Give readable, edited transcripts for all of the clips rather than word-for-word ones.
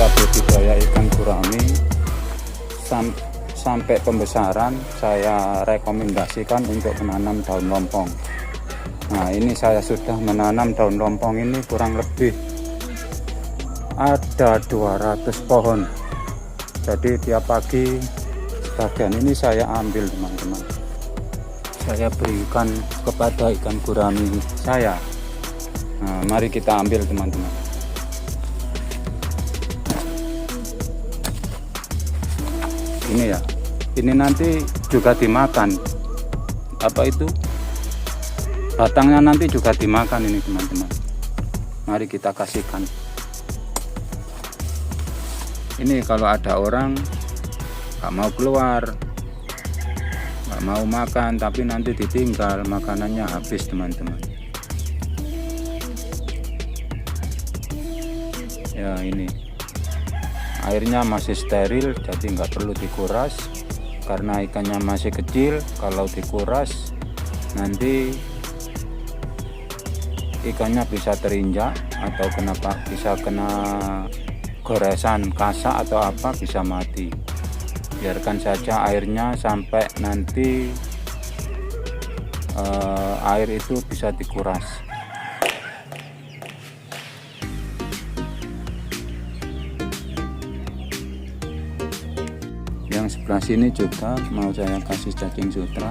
kita budidaya ikan gurami sampai pembesaran, saya rekomendasikan untuk menanam daun lompong. Nah, ini saya sudah menanam daun lompong ini kurang lebih ada 200 pohon. Jadi tiap pagi bagian ini saya ambil, teman-teman. Saya berikan kepada ikan gurami saya. Nah, mari kita ambil, teman-teman. Ini ya, ini nanti juga dimakan. Apa itu? Batangnya nanti juga dimakan ini, teman-teman. Mari kita kasihkan. Ini kalau ada orang nggak mau keluar, nggak mau makan, tapi nanti ditinggal, makanannya habis, teman-teman. Ya, ini airnya masih steril, jadi nggak perlu dikuras karena ikannya masih kecil. Kalau dikuras nanti ikannya bisa terinjak atau bisa kena goresan kasak atau apa, bisa mati. Biarkan saja airnya sampai nanti air itu bisa dikuras. Yang sebelah sini juga mau saya kasih cacing sutra.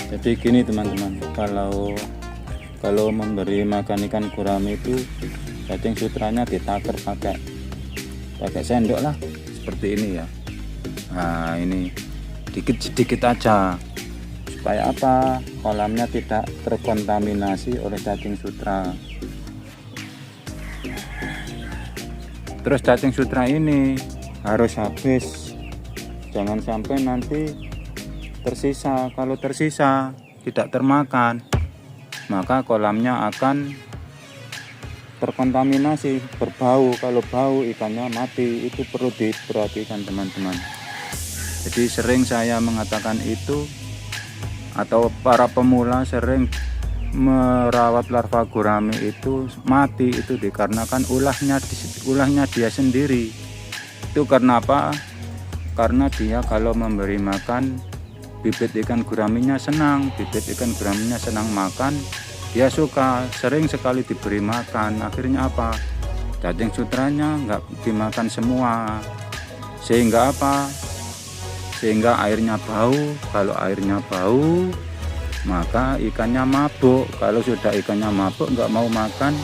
Jadi gini, teman-teman, kalau memberi makan ikan gurami itu cacing sutranya ditaker pakai sendok lah, seperti ini ya. Nah, ini sedikit aja, supaya apa? Kolamnya tidak terkontaminasi oleh cacing sutra. Terus cacing sutra ini harus habis, jangan sampai nanti tersisa. Kalau tersisa tidak termakan, maka kolamnya akan terkontaminasi, berbau. Kalau bau ikannya mati. Itu perlu diperhatikan, teman-teman. Jadi sering saya mengatakan itu, atau para pemula sering merawat larva gurami itu mati, itu dikarenakan ulahnya dia sendiri. Itu karena apa? Karena dia kalau memberi makan, bibit ikan guraminya senang, makan, dia suka, sering sekali diberi makan. Akhirnya apa? Cacing sutranya nggak dimakan semua, sehingga apa? Sehingga airnya bau. Kalau airnya bau, maka ikannya mabuk. Kalau sudah ikannya mabuk nggak mau makan,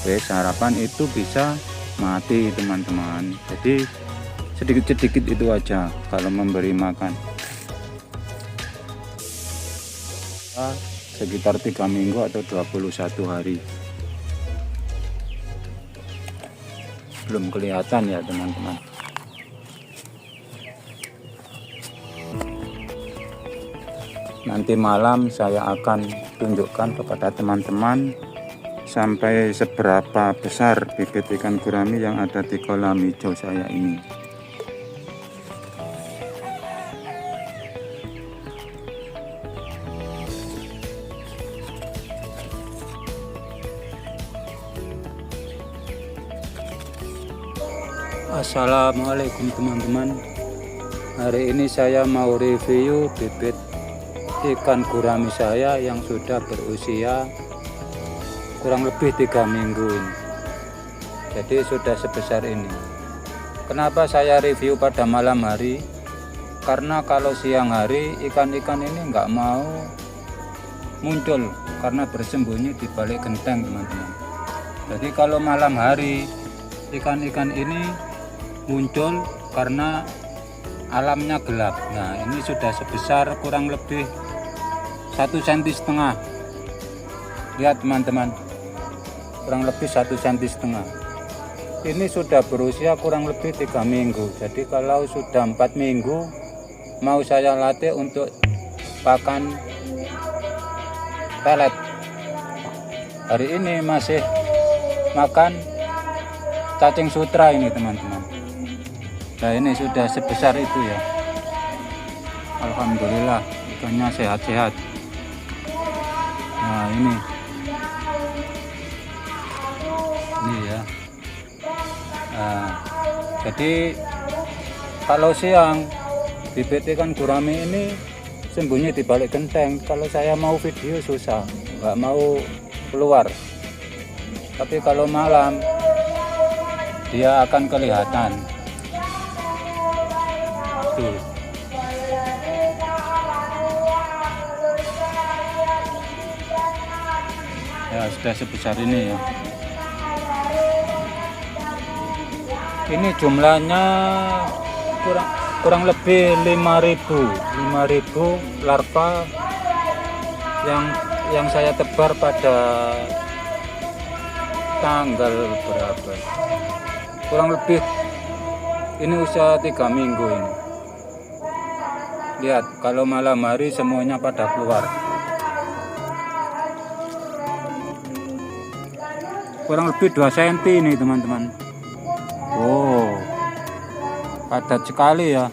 harapan itu bisa mati, teman-teman. Jadi sedikit-sedikit itu aja kalau memberi makan. Sekitar 3 minggu atau 21 hari. Belum kelihatan ya, teman-teman. Nanti malam saya akan tunjukkan kepada teman-teman sampai seberapa besar bibit ikan gurami yang ada di kolam hijau saya ini. Assalamualaikum, teman-teman. Hari ini saya mau review bibit ikan gurami saya yang sudah berusia kurang lebih 3 minggu ini. Jadi sudah sebesar ini. Kenapa saya review pada malam hari? Karena kalau siang hari ikan-ikan ini nggak mau muncul karena bersembunyi di balik genteng, teman-teman. Jadi kalau malam hari ikan-ikan ini muncul karena alamnya gelap. Nah, ini sudah sebesar kurang lebih 1,5 cm. Lihat, teman-teman, kurang lebih 1,5 cm. Ini sudah berusia kurang lebih 3 minggu. Jadi kalau sudah 4 minggu mau saya latih untuk pakan pelet. Hari ini masih makan cacing sutra ini teman-teman. Nah ini sudah sebesar itu ya. Alhamdulillah ikannya sehat-sehat. Nah ini ya. Nah, jadi kalau siang bibit ikan gurami ini sembunyi di balik genteng. Kalau saya mau video susah, nggak mau keluar. Tapi kalau malam dia akan kelihatan. Tuh. Ya sudah sebesar ini ya. Ini jumlahnya kurang lebih 5.000 larva yang saya tebar pada tanggal berapa, kurang lebih ini usia 3 minggu ini. Lihat kalau malam hari semuanya pada keluar. Kurang lebih 2 cm ini teman-teman. Oh, padat sekali ya.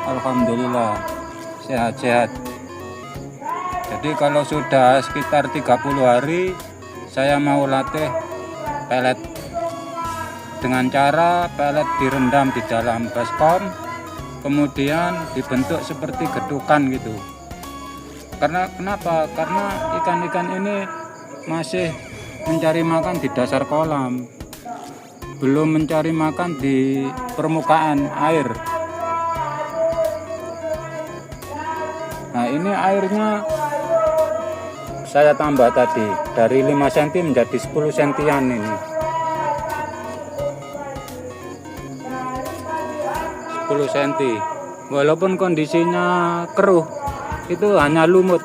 Alhamdulillah sehat-sehat. Jadi kalau sudah sekitar 30 hari saya mau latih pelet dengan cara pelet direndam di dalam baskom, kemudian dibentuk seperti gedukan gitu. Kenapa? Karena ikan-ikan ini masih mencari makan di dasar kolam, belum mencari makan di permukaan air. Nah ini airnya saya tambah tadi dari 5 cm menjadi 10 cm ini. 10 cm. Walaupun kondisinya keruh, itu hanya lumut,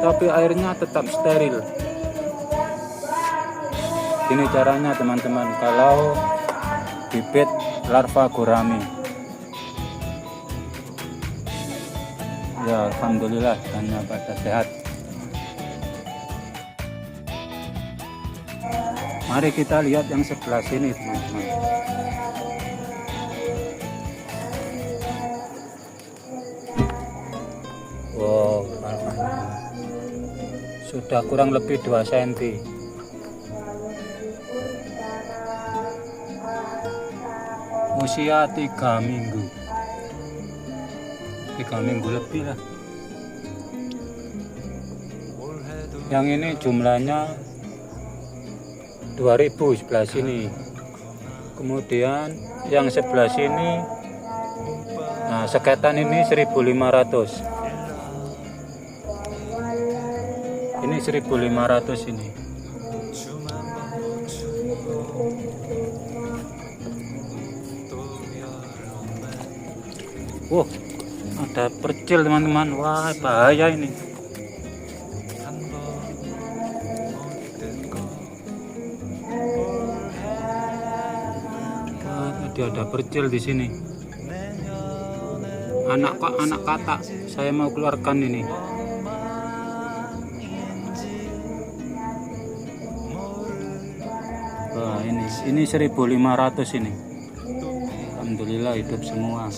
tapi airnya tetap steril. Ini caranya teman-teman kalau bibit larva gurami. Ya alhamdulillah ikannya pada sehat. Mari kita lihat yang sebelah sini teman-teman. Wow, sudah kurang lebih 2 cm. Usia 3 minggu. 3 minggu lebih lah. Yang ini jumlahnya 2000 sebelah sini, kemudian yang sebelah sini, nah seketan ini 1500, ini 1500 ini. Wow, ada percil teman-teman. Wah bahaya ini. Dia ada percil di sini. Anak katak saya mau keluarkan ini. Wah ini 1500 ini. Alhamdulillah hidup semua.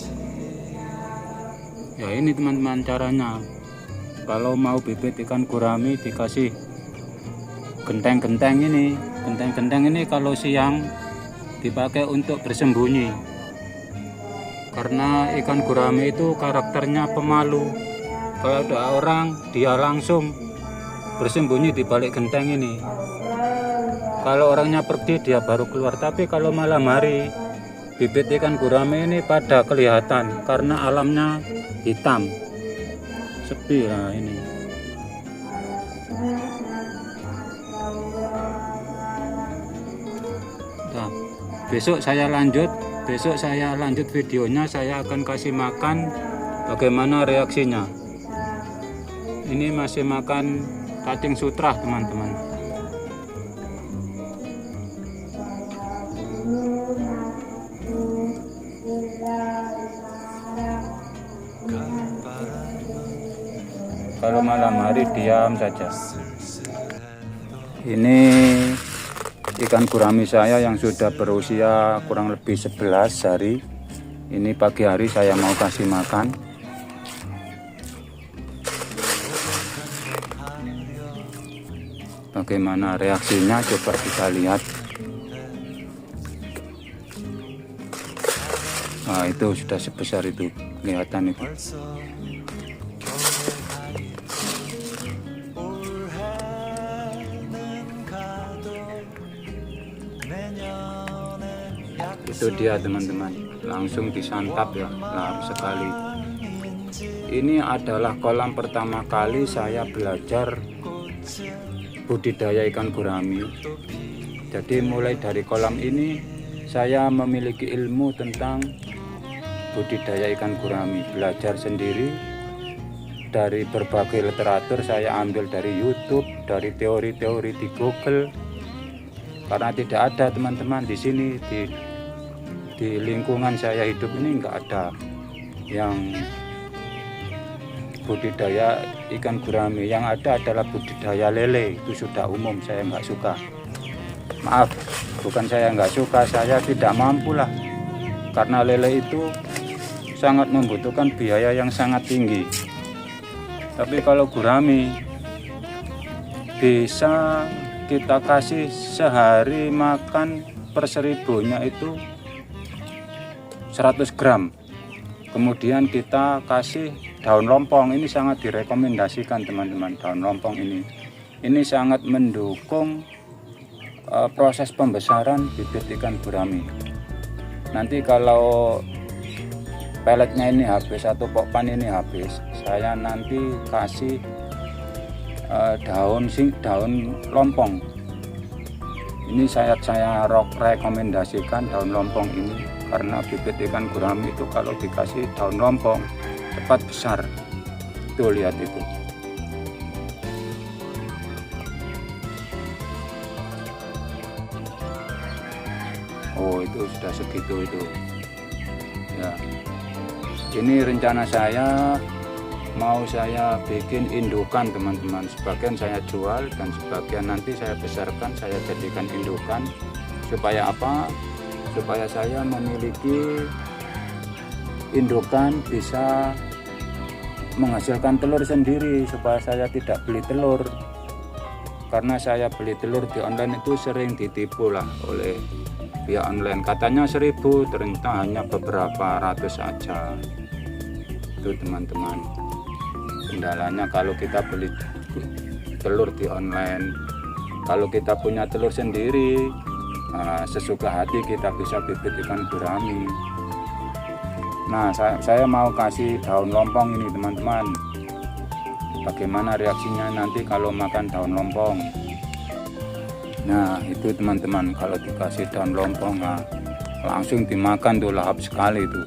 Ya ini teman-teman caranya. Kalau mau bibit ikan gurami dikasih genteng-genteng ini. Genteng-genteng ini kalau siang dipakai untuk bersembunyi, karena ikan gurami itu karakternya pemalu. Kalau ada orang dia langsung bersembunyi di balik genteng ini. Kalau orangnya pergi dia baru keluar. Tapi kalau malam hari bibit ikan gurami ini pada kelihatan karena alamnya hitam, sepi. Nah ini nah, besok saya lanjut videonya. Saya akan kasih makan bagaimana reaksinya. Ini masih makan cacing sutra teman-teman. Kalau malam hari diam saja. Ini ikan gurami saya yang sudah berusia kurang lebih 11 hari. Ini pagi hari saya mau kasih makan. Bagaimana reaksinya, coba kita lihat. Nah, itu sudah sebesar itu, kelihatan itu. Itu dia teman-teman, langsung disantap ya, lahap sekali. Ini adalah kolam pertama kali saya belajar budidaya ikan gurami. Jadi mulai dari kolam ini saya memiliki ilmu tentang budidaya ikan gurami, belajar sendiri dari berbagai literatur. Saya ambil dari YouTube, dari teori-teori di Google, karena tidak ada teman-teman di sini, di lingkungan saya hidup ini enggak ada yang budidaya ikan gurami. Yang ada adalah budidaya lele, itu sudah umum. Saya enggak suka, maaf, bukan saya enggak suka, saya tidak mampu lah, karena lele itu sangat membutuhkan biaya yang sangat tinggi. Tapi kalau gurami bisa kita kasih sehari makan per 1000-nya itu 100 gram. Kemudian kita kasih daun lompong. Ini sangat direkomendasikan teman-teman, daun lompong ini sangat mendukung proses pembesaran bibit ikan gurami. Nanti kalau peletnya ini habis atau pokpan ini habis, saya nanti kasih daun lompong. Ini saya rekomendasikan daun lompong ini, karena bibit ikan gurami itu kalau dikasih daun lompong cepat besar. Tuh, lihat itu. Oh, itu sudah segitu itu ya. Ini rencana saya, mau saya bikin indukan teman-teman. Sebagian saya jual dan sebagian nanti saya besarkan, saya jadikan indukan. Supaya apa? Supaya saya memiliki indukan, bisa menghasilkan telur sendiri, supaya saya tidak beli telur. Karena saya beli telur di online itu sering ditipu lah oleh pihak online. Katanya 1000, ternyata hanya beberapa ratus saja. Itu teman-teman, kendalanya kalau kita beli telur di online. Kalau kita punya telur sendiri, sesuka hati kita bisa bibit ikan gurami. Nah, saya mau kasih daun lompong ini teman-teman. Bagaimana reaksinya nanti kalau makan daun lompong? Nah, itu teman-teman, kalau dikasih daun lompong, nah, langsung dimakan tuh, lahap sekali itu.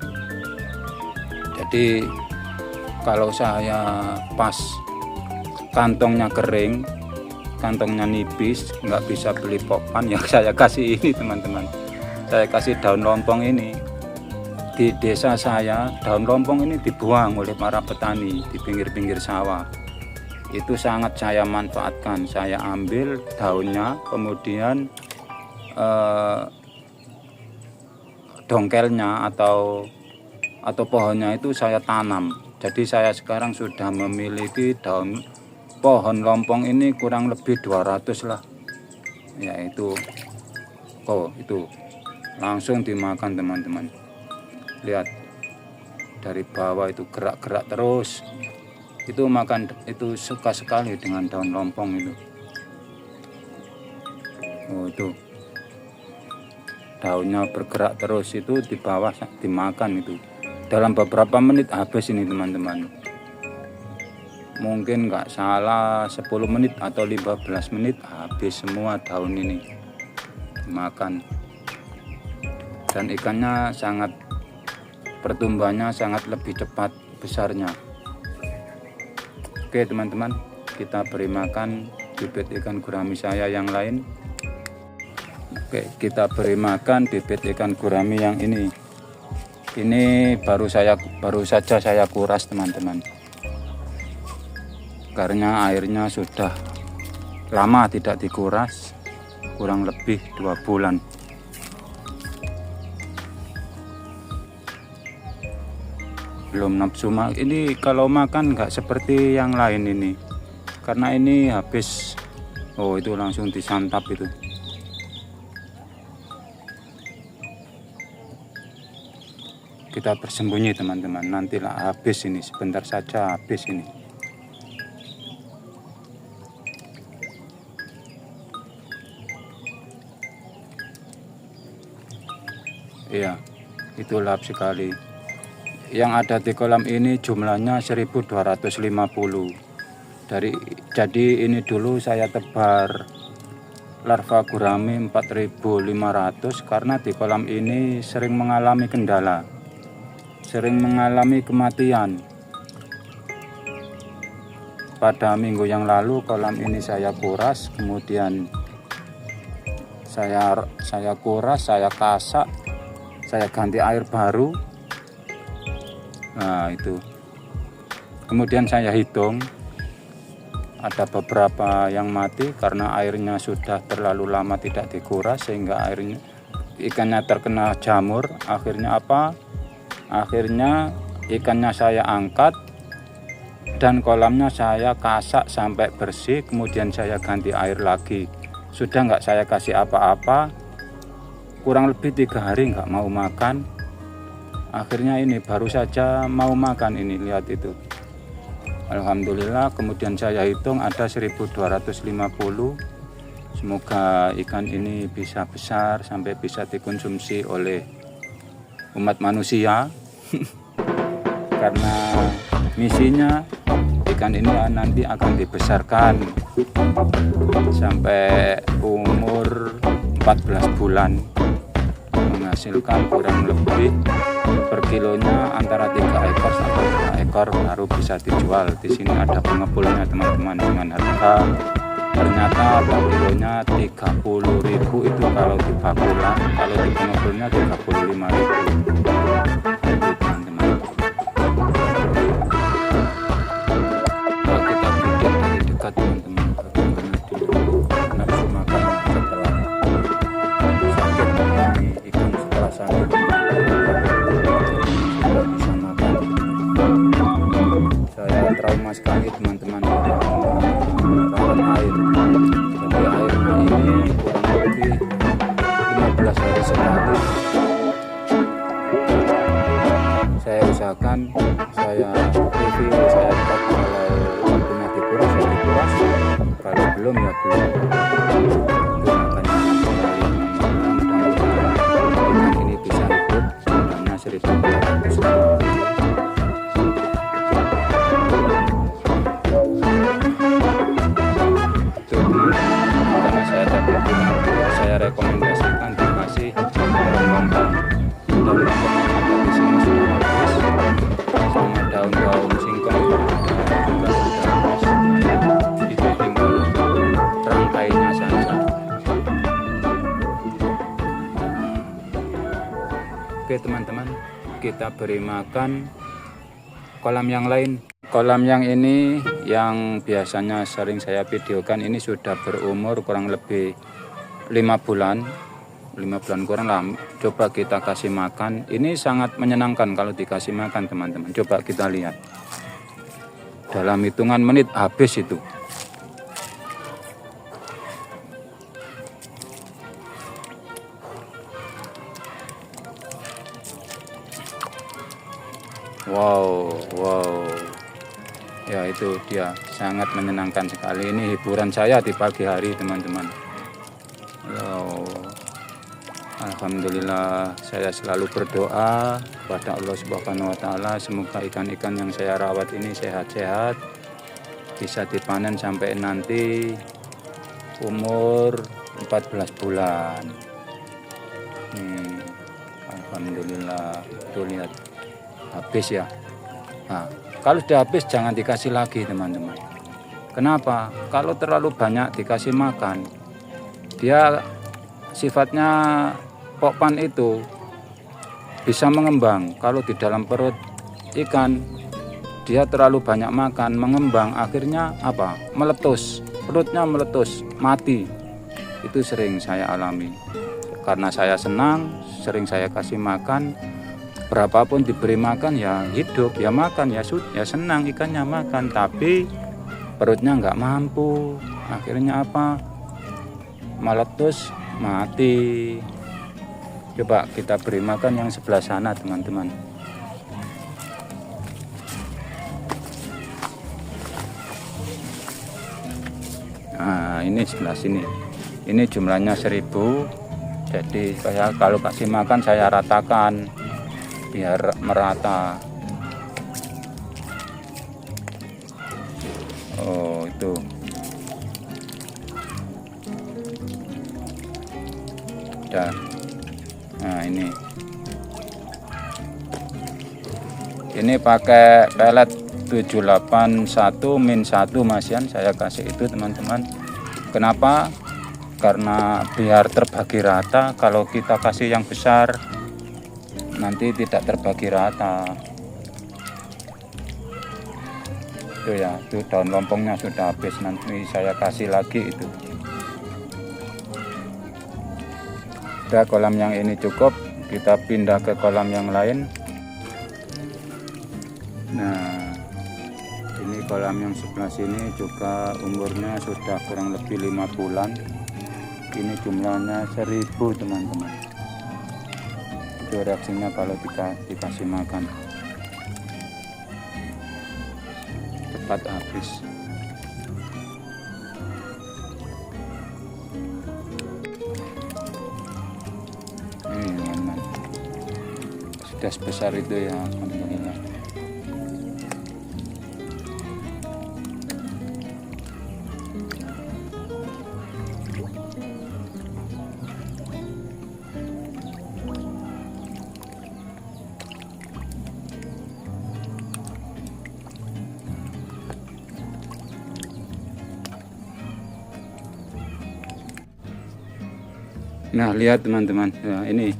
Jadi kalau saya pas kantongnya kering, kantongnya nipis, nggak bisa beli pokpan, yang saya kasih ini teman-teman. Saya kasih daun lompong ini. Di desa saya, daun lompong ini dibuang oleh para petani di pinggir-pinggir sawah. Itu sangat saya manfaatkan. Saya ambil daunnya, kemudian dongkelnya atau pohonnya itu saya tanam. Jadi saya sekarang sudah memiliki daun pohon lompong ini kurang lebih 200 lah. Ya itu. Oh, itu langsung dimakan teman-teman. Lihat, dari bawah itu gerak-gerak terus. Itu makan, itu suka sekali dengan daun lompong itu. Oh, itu daunnya bergerak terus, itu di bawah dimakan itu. Dalam beberapa menit habis ini teman-teman. Mungkin nggak salah 10 menit atau 15 menit habis semua daun ini dimakan. Dan ikannya sangat, pertumbuhannya sangat lebih cepat besarnya. Oke teman-teman, kita beri makan bibit ikan gurami saya yang lain. Oke, kita beri makan bibit ikan gurami yang ini. Ini baru saja saya kuras teman-teman. Karena airnya sudah lama tidak dikuras, kurang lebih 2 bulan. Belum nafsu makan. Ini kalau makan nggak seperti yang lain ini, karena ini habis, oh itu langsung disantap itu. Kita bersembunyi teman-teman, nantilah habis ini, sebentar saja habis ini. Iya, itu lahap sekali. Yang ada di kolam ini jumlahnya 1250. Jadi ini dulu saya tebar larva gurami 4500 karena di kolam ini sering mengalami kendala, sering mengalami kematian. Pada minggu yang lalu kolam ini saya kuras, kemudian saya kuras, saya kasak, saya ganti air baru. Nah itu, kemudian saya hitung ada beberapa yang mati karena airnya sudah terlalu lama tidak dikuras sehingga airnya ikannya terkena jamur. Akhirnya apa? Akhirnya ikannya saya angkat dan kolamnya saya kasak sampai bersih, kemudian saya ganti air lagi. Sudah nggak saya kasih apa-apa, kurang lebih 3 hari nggak mau makan. Akhirnya ini baru saja mau makan ini, lihat itu. Alhamdulillah, kemudian saya hitung ada 1250. Semoga ikan ini bisa besar sampai bisa dikonsumsi oleh umat manusia. Karena misinya ikan ini nanti akan dibesarkan sampai umur 14 bulan, menghasilkan kurang lebih per kilonya antara 3 ekor sampai 5 ekor baru bisa dijual. Di sini ada pengepulnya teman-teman dengan harga ternyata per kilonya 30.000 itu kalau di bakulan, kalau di pengepulnya 35.000. Teman-teman. Kalau kita lihat dari dekat teman-teman, bagaimana dulu nafsu makan setelah sakit mengalami ikan setelah sakit. Saya trauma sekali teman-teman merasakan air. Jadi airnya ini kurang lebih 15 hari sekali. Saya usahakan, saya review, saya cek kalau waktunya dikuras ya dikuras, kalau belum ya belum. Itu makanya kembali mudah-mudahan ikan ini bisa hidup jumlahnya 1200. Saya rekomendasikan dikasih daun-daun dari ada di sini sudah habis, sama daun-daun singkong juga sudah habis. Itu tinggal rangkainya saja. Oke teman-teman, kita beri makan kolam yang lain. Kolam yang ini yang biasanya sering saya videokan ini sudah berumur kurang lebih 5 bulan kurang lah. Coba kita kasih makan, ini sangat menyenangkan kalau dikasih makan teman-teman. Coba kita lihat, dalam hitungan menit habis itu. Wow, ya itu dia, sangat menyenangkan sekali. Ini hiburan saya di pagi hari teman-teman. Alhamdulillah, saya selalu berdoa kepada Allah Subhanahu wa Ta'ala, semoga ikan-ikan yang saya rawat ini sehat-sehat, bisa dipanen sampai nanti umur 14 bulan. Alhamdulillah, tuh lihat habis ya. Nah, kalau sudah habis jangan dikasih lagi teman-teman. Kenapa? Kalau terlalu banyak dikasih makan, dia sifatnya pokpan itu bisa mengembang. Kalau di dalam perut ikan dia terlalu banyak makan, mengembang, akhirnya apa? Meletus, perutnya meletus, mati. Itu sering saya alami. Karena saya senang, sering saya kasih makan. Berapapun diberi makan ya hidup, ya makan, ya senang ikannya makan. Tapi perutnya nggak mampu. Akhirnya apa? Meletus, mati. Coba kita beri makan yang sebelah sana, teman-teman. Nah, ini sebelah sini. Ini jumlahnya 1000. Jadi saya kalau kasih makan saya ratakan biar merata. Oh, itu. Udah. Nah, ini pakai pelet 781-1 Masian saya kasih itu, teman-teman. Kenapa? Karena biar terbagi rata. Kalau kita kasih yang besar nanti tidak terbagi rata. Itu ya, itu daun lompongnya sudah habis, nanti saya kasih lagi itu. Udah, kolam yang ini cukup, kita pindah ke kolam yang lain. Nah, ini kolam yang sebelah sini juga umurnya sudah kurang lebih 5 bulan. Ini jumlahnya 1000, teman-teman. Itu reaksinya kalau kita dikasih makan, cepat habis. Ini teman-teman, sudah sebesar itu ya, alhamdulillah. Nah, lihat teman-teman, ya, ini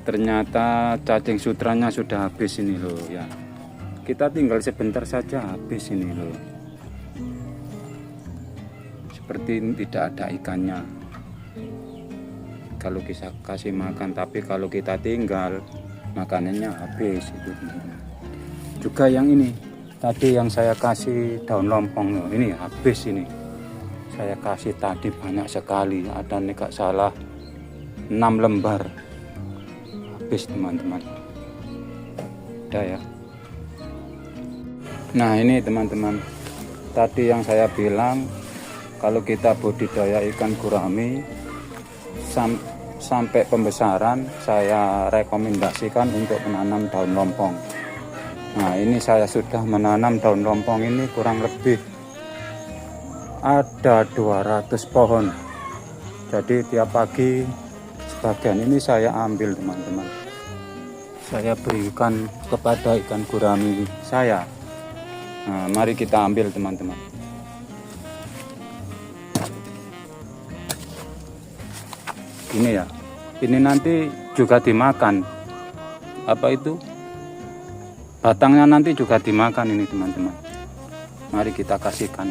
ternyata cacing sutranya sudah habis ini loh ya. Kita tinggal sebentar saja habis ini loh. Seperti ini tidak ada ikannya kalau kita kasih makan, tapi kalau kita tinggal makanannya habis itu, teman-teman. Juga yang ini tadi yang saya kasih daun lompong loh, ini habis ini. Saya kasih tadi banyak sekali, ada nih gak salah 6 lembar habis, teman-teman. Udah ya. Nah, ini teman-teman, tadi yang saya bilang kalau kita budidaya ikan gurami sampai pembesaran saya rekomendasikan untuk menanam daun lompong. Nah, ini saya sudah menanam daun lompong ini kurang lebih ada 200 pohon. Jadi tiap pagi sebagian ini saya ambil, teman-teman. Saya berikan kepada ikan gurami saya. Nah, mari kita ambil, teman-teman. Ini ya, ini nanti juga dimakan. Apa itu? Batangnya nanti juga dimakan ini, teman-teman. Mari kita kasihkan.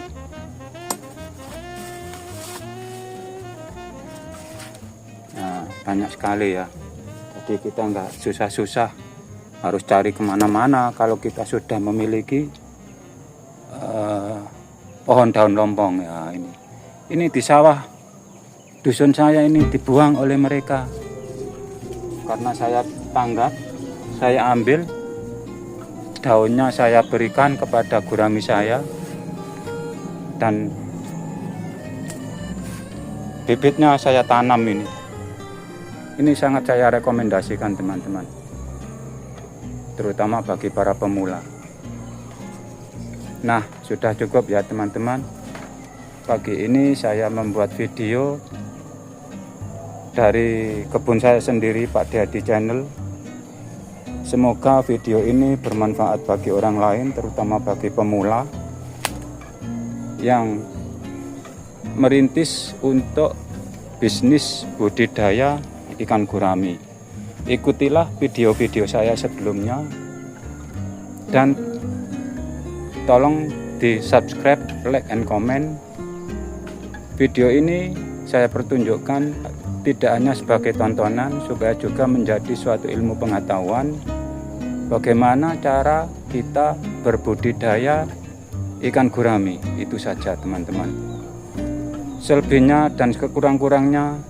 Nah, banyak sekali ya. Jadi kita nggak susah-susah harus cari kemana-mana kalau kita sudah memiliki pohon daun lompong ya. Ini di sawah dusun saya ini dibuang oleh mereka. Karena saya tanggap, saya ambil daunnya, saya berikan kepada gurami saya, dan bibitnya saya tanam ini. Ini sangat saya rekomendasikan, teman-teman, terutama bagi para pemula. Nah, sudah cukup ya, teman-teman. Pagi ini saya membuat video dari kebun saya sendiri, Pak Dadi Channel. Semoga video ini bermanfaat bagi orang lain, terutama bagi pemula yang merintis untuk bisnis budidaya ikan gurami. Ikutilah video-video saya sebelumnya dan tolong di subscribe, like, and comment. Video ini saya pertunjukkan tidak hanya sebagai tontonan, supaya juga menjadi suatu ilmu pengetahuan bagaimana cara kita berbudidaya ikan gurami. Itu saja teman-teman. Selebihnya dan kekurang-kurangnya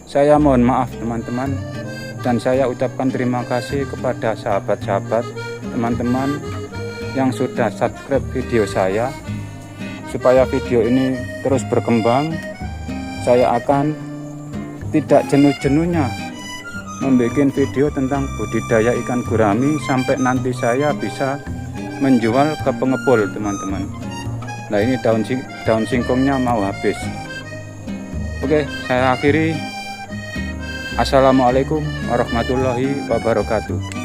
saya mohon maaf teman-teman, dan saya ucapkan terima kasih kepada sahabat-sahabat teman-teman yang sudah subscribe video saya. Supaya video ini terus berkembang, saya akan tidak jenuh-jenuhnya membuat video tentang budidaya ikan gurami sampai nanti saya bisa menjual ke pengepul teman-teman. Nah, ini daun singkongnya mau habis. Oke, saya akhiri. Assalamualaikum warahmatullahi wabarakatuh.